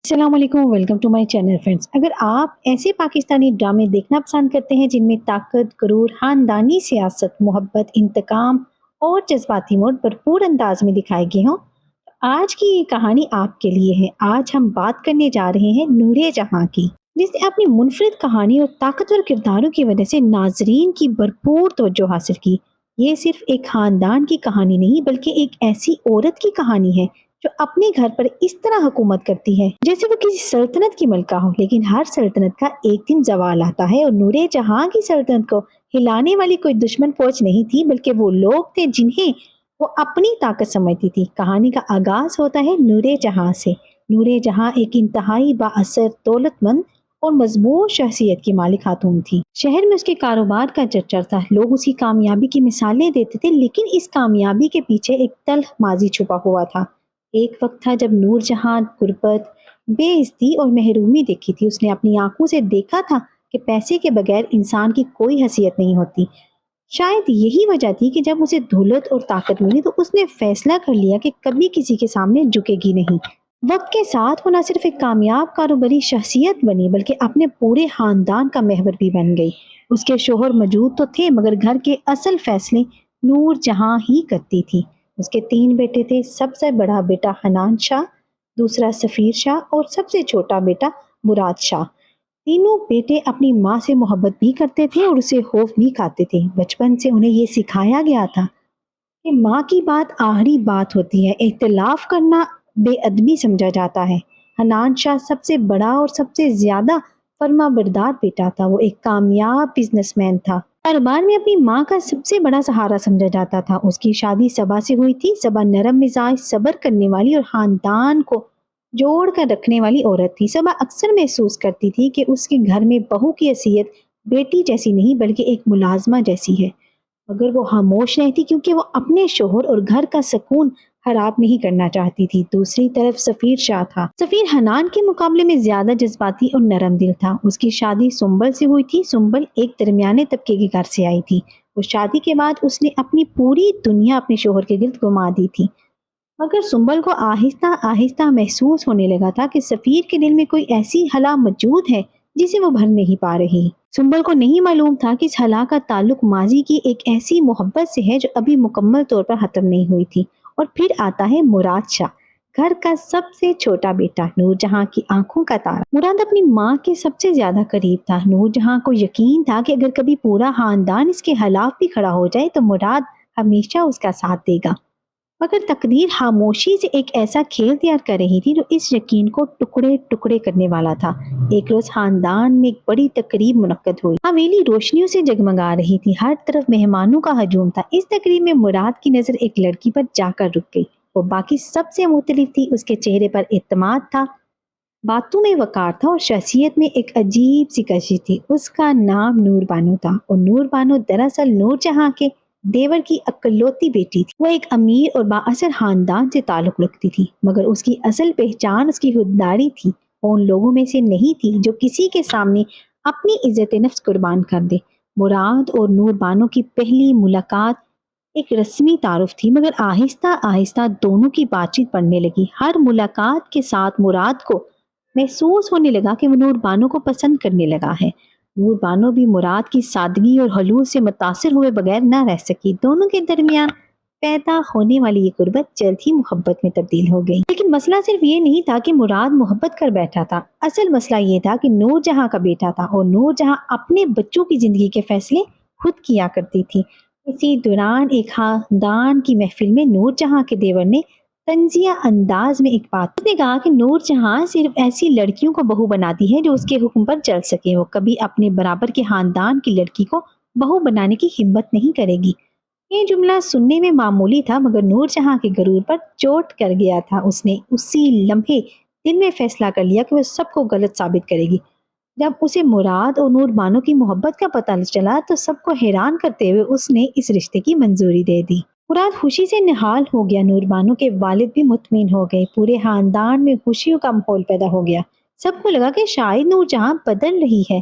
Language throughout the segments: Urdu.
السلام علیکم، welcome to my channel friends. اگر آپ ایسے پاکستانی ڈرامے دیکھنا پسند کرتے ہیں جن میں طاقت، غرور، خاندانی سیاست، محبت، انتقام اور جذباتی موڑ بھرپور انداز میں دکھائے گئے ہوں، تو آج کی یہ کہانی آپ کے لیے ہے۔ آج ہم بات کرنے جا رہے ہیں نور جہاں کی، جس نے اپنی منفرد کہانی اور طاقتور کرداروں کی وجہ سے ناظرین کی بھرپور توجہ حاصل کی۔ یہ صرف ایک خاندان کی کہانی نہیں بلکہ ایک ایسی عورت کی کہانی ہے جو اپنے گھر پر اس طرح حکومت کرتی ہے جیسے وہ کسی سلطنت کی ملکہ ہو، لیکن ہر سلطنت کا ایک دن زوال آتا ہے، اور نور جہاں کی سلطنت کو ہلانے والی کوئی دشمن فوج نہیں تھی بلکہ وہ لوگ تھے جنہیں وہ اپنی طاقت سمجھتی تھی۔ کہانی کا آغاز ہوتا ہے نور جہاں سے۔ نور جہاں ایک انتہائی با اثر، دولت مند اور مضبوط شخصیت کی مالک خاتون تھی۔ شہر میں اس کے کاروبار کا چرچا تھا، لوگ اس کی کامیابی کی مثالیں دیتے تھے، لیکن اس کامیابی کے پیچھے ایک تلخ ماضی چھپا ہوا تھا۔ ایک وقت تھا جب نور جہاں غربت، بے عزتی اور محرومی دیکھی تھی۔ اس نے اپنی آنکھوں سے دیکھا تھا کہ پیسے کے بغیر انسان کی کوئی حیثیت نہیں ہوتی۔ شاید یہی وجہ تھی کہ جب اسے دولت اور طاقت ملی تو اس نے فیصلہ کر لیا کہ کبھی کسی کے سامنے جھکے گی نہیں۔ وقت کے ساتھ وہ نہ صرف ایک کامیاب کاروباری شخصیت بنی بلکہ اپنے پورے خاندان کا محور بھی بن گئی۔ اس کے شوہر موجود تو تھے مگر گھر کے اصل فیصلے نور جہاں ہی کرتی تھی۔ اس کے 3 بیٹے تھے، سب سے بڑا بیٹا حنان شاہ، دوسرا سفیر شاہ اور سب سے چھوٹا بیٹا مراد شاہ۔ تینوں بیٹے اپنی ماں سے محبت بھی کرتے تھے اور اسے خوف بھی کھاتے تھے۔ بچپن سے انہیں یہ سکھایا گیا تھا کہ ماں کی بات آخری بات ہوتی ہے، اختلاف کرنا بے ادبی سمجھا جاتا ہے۔ حنان شاہ سب سے بڑا اور سب سے زیادہ فرما بردار بیٹا تھا۔ وہ ایک کامیاب بزنس مین تھا، کاروبار میں اپنی ماں کا سب سے بڑا سہارا سمجھا جاتا تھا۔ اس کی شادی صبا سے ہوئی تھی۔ صبا نرم مزاج، صبر کرنے والی اور خاندان کو جوڑ کر رکھنے والی عورت تھی۔ صبا اکثر محسوس کرتی تھی کہ اس کے گھر میں بہو کی حیثیت بیٹی جیسی نہیں بلکہ ایک ملازمہ جیسی ہے، مگر وہ خاموش رہتی کیونکہ وہ اپنے شوہر اور گھر کا سکون خراب نہیں کرنا چاہتی تھی۔ دوسری طرف سفیر شاہ تھا۔ سفیر حنان کے مقابلے میں زیادہ جذباتی اور نرم دل تھا۔ اس کی شادی سنبل سے ہوئی تھی۔ سنبل ایک درمیانے طبقے کے گھر سے آئی تھی۔ اس شادی کے بعد اس نے اپنی پوری دنیا اپنے شوہر کے گرد گھما دی تھی، مگر سنبل کو آہستہ آہستہ محسوس ہونے لگا تھا کہ سفیر کے دل میں کوئی ایسی خلا موجود ہے جسے وہ بھر نہیں پا رہی۔ سنبل کو نہیں معلوم تھا کہ اس خلا کا تعلق ماضی کی ایک ایسی محبت سے ہے جو ابھی مکمل طور پر ختم نہیں ہوئی تھی۔ اور پھر آتا ہے مراد شاہ، گھر کا سب سے چھوٹا بیٹا، نور جہاں کی آنکھوں کا تارا۔ مراد اپنی ماں کے سب سے زیادہ قریب تھا۔ نور جہاں کو یقین تھا کہ اگر کبھی پورا خاندان اس کے خلاف بھی کھڑا ہو جائے تو مراد ہمیشہ اس کا ساتھ دے گا، مگر تقدیر خاموشی سے ایک ایسا کھیل تیار کر رہی تھی جو اس یقین کو ٹکڑے ٹکڑے کرنے والا تھا۔ ایک روز خاندان میں ایک بڑی تقریب منعقد ہوئی۔ حویلی روشنیوں سے جگمگا رہی تھی، ہر طرف مہمانوں کا ہجوم تھا۔ اس تقریب میں مراد کی نظر ایک لڑکی پر جا کر رک گئی۔ وہ باقی سب سے مختلف تھی۔ اس کے چہرے پر اعتماد تھا، باتوں میں وقار تھا اور شخصیت میں ایک عجیب سی کشش تھی۔ اس کا نام نور بانو تھا، اور نور بانو دراصل نور جہاں کے دیور کی اکلوتی بیٹی تھی۔ وہ ایک امیر اور بااثر خاندان سے تعلق رکھتی تھی، مگر اس کی اصل پہچان اس کی خودداری تھی۔ وہ ان لوگوں میں سے نہیں تھی جو کسی کے سامنے اپنی عزت نفس قربان کر دے۔ مراد اور نور بانو کی پہلی ملاقات ایک رسمی تعارف تھی، مگر آہستہ آہستہ دونوں کی بات چیت بڑھنے لگی۔ ہر ملاقات کے ساتھ مراد کو محسوس ہونے لگا کہ وہ نور بانو کو پسند کرنے لگا ہے۔ نور بانو بھی مراد کی سادگی اور خلوص سے متاثر ہوئے بغیر نہ رہ سکی۔ دونوں کے درمیان پیدا ہونے والی یہ قربت جلد ہی محبت میں تبدیل ہو گئی۔ لیکن مسئلہ صرف یہ نہیں تھا کہ مراد محبت کر بیٹھا تھا، اصل مسئلہ یہ تھا کہ نور جہاں کا بیٹا تھا، اور نور جہاں اپنے بچوں کی زندگی کے فیصلے خود کیا کرتی تھی۔ اسی دوران ایک خاندان کی محفل میں نور جہاں کے دیور نے طنزیہ انداز میں ایک بات، اس نے کہا کہ نور جہاں صرف ایسی لڑکیوں کو بہو بناتی ہے جو اس کے حکم پر چل سکے، وہ کبھی اپنے برابر کے خاندان کی لڑکی کو بہو بنانے کی ہمت نہیں کرے گی۔ یہ جملہ سننے میں معمولی تھا مگر نور جہاں کے غرور پر چوٹ کر گیا تھا۔ اس نے اسی لمحے دل میں فیصلہ کر لیا کہ وہ سب کو غلط ثابت کرے گی۔ جب اسے مراد اور نور بانو کی محبت کا پتہ چلا تو سب کو حیران کرتے ہوئے اس نے اس رشتے کی منظوری دے دی۔ مراد خوشی سے نہال ہو گیا، نور بانو کے والد بھی مطمئن ہو گئے، پورے خاندان میں خوشیوں کا ماحول پیدا ہو گیا۔ سب کو لگا کہ شاید نور جہاں بدل رہی ہے،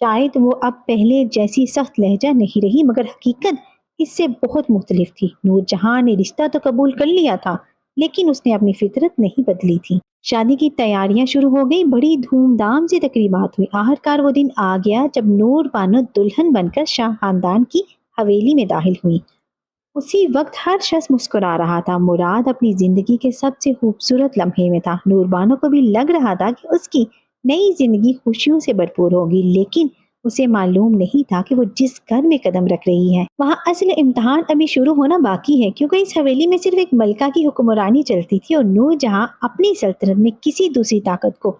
شاید وہ اب پہلے جیسی سخت لہجہ نہیں رہی، مگر حقیقت اس سے بہت مختلف تھی۔ نور جہاں نے رشتہ تو قبول کر لیا تھا لیکن اس نے اپنی فطرت نہیں بدلی تھی۔ شادی کی تیاریاں شروع ہو گئی، بڑی دھوم دھام سے تقریبات ہوئی۔ آخرکار وہ دن آ گیا جب نور بانو دلہن بن کر شاہ خاندان کی حویلی میں داخل ہوئی۔ اسی وقت ہر شخص مسکرا رہا تھا۔ مراد اپنی زندگی کے سب سے خوبصورت لمحے میں تھا۔ نور بانو کو بھی لگ رہا تھا کہ اس کی نئی زندگی خوشیوں سے بھرپور ہوگی، لیکن اسے معلوم نہیں تھا کہ وہ جس گھر میں قدم رکھ رہی ہے وہاں اصل امتحان ابھی شروع ہونا باقی ہے، کیونکہ اس حویلی میں صرف ایک ملکہ کی حکمرانی چلتی تھی اور نور جہاں اپنی سلطنت میں کسی دوسری طاقت کو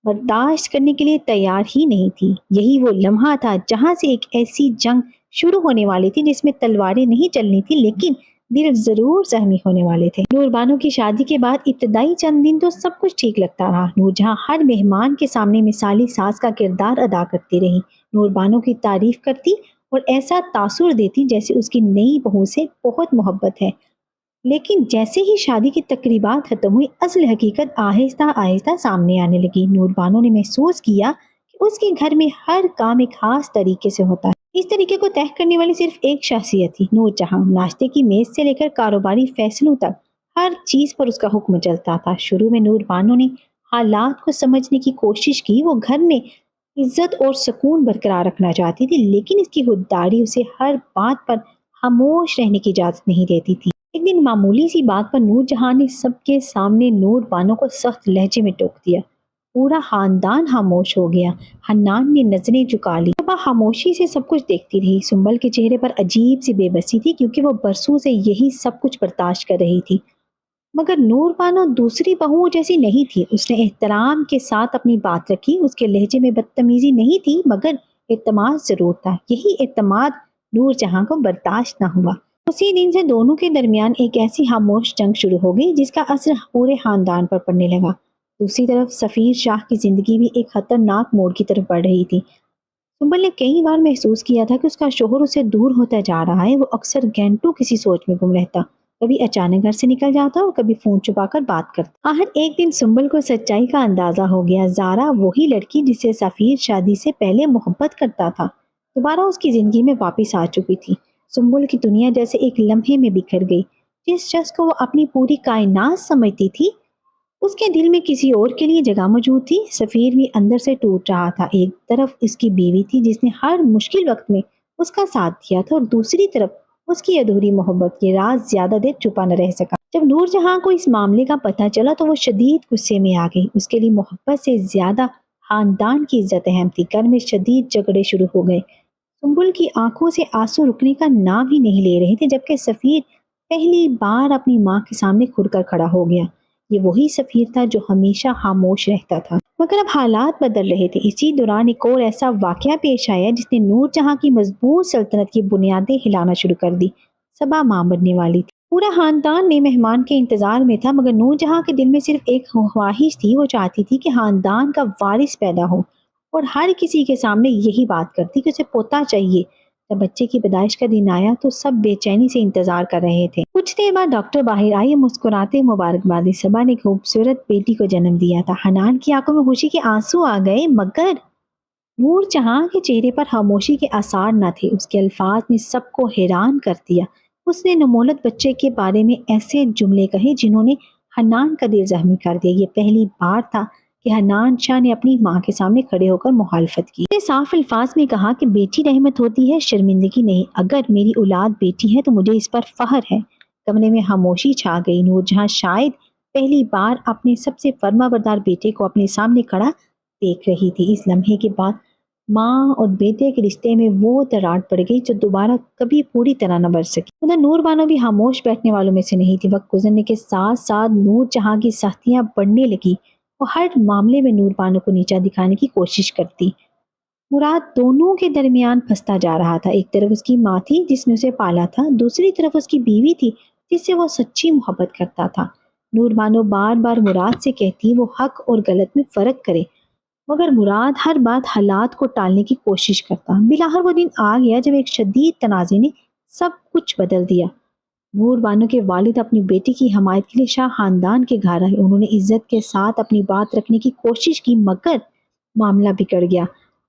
برداشت کرنے کے لیے تیار ہی نہیں تھی۔ یہی وہ لمحہ تھا جہاں سے ایک ایسی جنگ شروع ہونے والی تھی جس میں تلواریں نہیں چلنی تھی، لیکن دل ضرور زخمی ہونے والے تھے۔ نور بانو کی شادی کے بعد ابتدائی چند دن تو سب کچھ ٹھیک لگتا رہا۔ نور جہاں ہر مہمان کے سامنے مثالی ساس کا کردار ادا کرتی رہی، نور بانو کی تعریف کرتی اور ایسا تاثر دیتی جیسے اس کی نئی بہو سے بہت محبت ہے۔ لیکن جیسے ہی شادی کی تقریبات ختم ہوئی، اصل حقیقت آہستہ آہستہ سامنے آنے لگی۔ نور بانو نے محسوس کیا کہ اس کے گھر میں ہر کام ایک خاص طریقے سے ہوتا ہے۔ اس طریقے کو طے کرنے والی صرف ایک شخصیت تھی، نور جہاں۔ ناشتے کی میز سے لے کر کاروباری فیصلوں تک ہر چیز پر اس کا حکم چلتا تھا۔ شروع میں نور بانو نے حالات کو سمجھنے کی کوشش کی، وہ گھر میں عزت اور سکون برقرار رکھنا چاہتی تھی، لیکن اس کی خودداری اسے ہر بات پر خاموش رہنے کی اجازت نہیں دیتی تھی۔ ایک دن معمولی سی بات پر نور جہاں نے سب کے سامنے نور بانو کو سخت لہجے میں ٹوک دیا۔ پورا خاندان خاموش ہو گیا۔ حنان نے نظریں جھکا لی، صبح خاموشی سے سب کچھ دیکھتی رہی۔ سنبل کے چہرے پر عجیب سی بے بسی تھی، کیونکہ وہ برسوں سے یہی سب کچھ برداشت کر رہی تھی، مگر نور بانو دوسری بہوؤں جیسی نہیں تھی۔ اس نے احترام کے ساتھ اپنی بات رکھی۔ اس کے لہجے میں بدتمیزی نہیں تھی، مگر اعتماد ضرور تھا۔ یہی اعتماد نور جہاں کو برداشت نہ ہوا۔ اسی دن سے دونوں کے درمیان ایک ایسی خاموش جنگ شروع ہو گئی جس کا اثر پورے خاندان پر پڑنے لگا۔ دوسری طرف سفیر شاہ کی زندگی بھی ایک خطرناک موڑ کی طرف بڑھ رہی تھی۔ سنبل نے کئی بار محسوس کیا تھا کہ اس کا شوہر اسے دور ہوتا جا رہا ہے۔ وہ اکثر گھنٹوں کسی سوچ میں گم رہتا، کبھی اچانک گھر سے نکل جاتا اور کبھی فون چھپا کر بات کرتا۔ آخر ایک دن سنبل کو سچائی کا اندازہ ہو گیا۔ زارا، وہی لڑکی جس سے سفیر شادی سے پہلے محبت کرتا تھا، دوبارہ اس کی زندگی میں واپس آ چکی تھی۔ سنبل کی دنیا جیسے ایک لمحے میں بکھر گئی۔ جس شخص کو وہ اپنی پوری کائنات سمجھتی تھی، اس کے دل میں کسی اور کے لیے جگہ موجود تھی۔ سفیر بھی اندر سے ٹوٹ رہا تھا۔ ایک طرف اس کی بیوی تھی جس نے ہر مشکل وقت میں اس کا ساتھ دیا تھا، اور دوسری طرف اس کی ادھوری محبت کے راز زیادہ دیر چھپا نہ رہ سکا۔ جب نور جہاں کو اس معاملے کا پتہ چلا تو وہ شدید غصے میں آ گئی۔ اس کے لیے محبت سے زیادہ خاندان کی عزت اہم تھی۔ گھر میں شدید جھگڑے شروع ہو گئے۔ سنبل کی آنکھوں سے آنسو رکنے کا نام ہی نہیں لے رہے تھے، جبکہ سفیر پہلی بار اپنی ماں کے سامنے کھل کر کھڑا ہو گیا۔ یہ وہی سفیر تھا جو ہمیشہ خاموش رہتا تھا، مگر اب حالات بدل رہے تھے۔ اسی دوران ایک اور ایسا واقعہ پیش آیا جس نے نور جہاں کی مضبوط سلطنت کی بنیادیں ہلانا شروع کر دی۔ صبح ماں بننے والی تھی۔ پورا خاندان نے مہمان کے انتظار میں تھا، مگر نور جہاں کے دل میں صرف ایک خواہش تھی۔ وہ چاہتی تھی کہ خاندان کا وارث پیدا ہو، اور ہر کسی کے سامنے یہی بات کرتی کہ اسے پوتا چاہیے۔ جب بچے کی پیدائش کا دن آیا تو سب بے چینی سے انتظار کر رہے تھے۔ کچھ دیر بعد ڈاکٹر باہر آئے، مسکراتے مبارکباد دی۔ صبا نے ایک خوبصورت بیٹی کو جنم دیا تھا۔ حنان کی آنکھوں میں خوشی کے آنسو آ گئے، مگر نور جہاں کے چہرے پر خاموشی کے آثار نہ تھے۔ اس کے الفاظ نے سب کو حیران کر دیا۔ اس نے نمولد بچے کے بارے میں ایسے جملے کہے جنہوں نے حنان کا دل زخمی کر دیا۔ یہ پہلی بار تھا کہ حنان شاہ نے اپنی ماں کے سامنے کھڑے ہو کر مخالفت کی۔ اس نے صاف الفاظ میں کہا کہ بیٹی رحمت ہوتی ہے، شرمندگی نہیں۔ اگر میری اولاد بیٹی ہے تو مجھے اس پر فخر ہے۔ کمرے میں خاموشی چھا گئی۔ نور جہاں شاید پہلی بار اپنے سب سے فرما بردار بیٹے کو اپنے سامنے کھڑا دیکھ رہی تھی۔ اس لمحے کے بعد ماں اور بیٹے کے رشتے میں وہ دراڑ پڑ گئی جو دوبارہ کبھی پوری طرح نہ بڑھ سکی۔ ادھر نور بانو بھی خاموش بیٹھنے والوں میں سے نہیں تھی۔ وقت گزرنے کے ساتھ ساتھ نور جہاں کی سختیاں بڑھنے لگی۔ وہ ہر معاملے میں نور بانو کو نیچا دکھانے کی کوشش کرتی۔ مراد دونوں کے درمیان پھنستا جا رہا تھا۔ ایک طرف اس کی ماں تھی جس نے اسے پالا تھا، دوسری طرف اس کی بیوی تھی جس سے وہ سچی محبت کرتا تھا۔ نور بانو بار بار مراد سے کہتی وہ حق اور غلط میں فرق کرے، مگر مراد ہر بات حالات کو ٹالنے کی کوشش کرتا۔ بالآخر وہ دن آ گیا جب ایک شدید تنازع نے سب کچھ بدل دیا۔ نور بانو کے والد اپنی بیٹی کی حمایت کے لیے شاہ خاندان کے گھر آئے۔ انہوں نے عزت کے ساتھ اپنی بات رکھنے کی کوشش کی، مگر معاملہ بگڑ گیا۔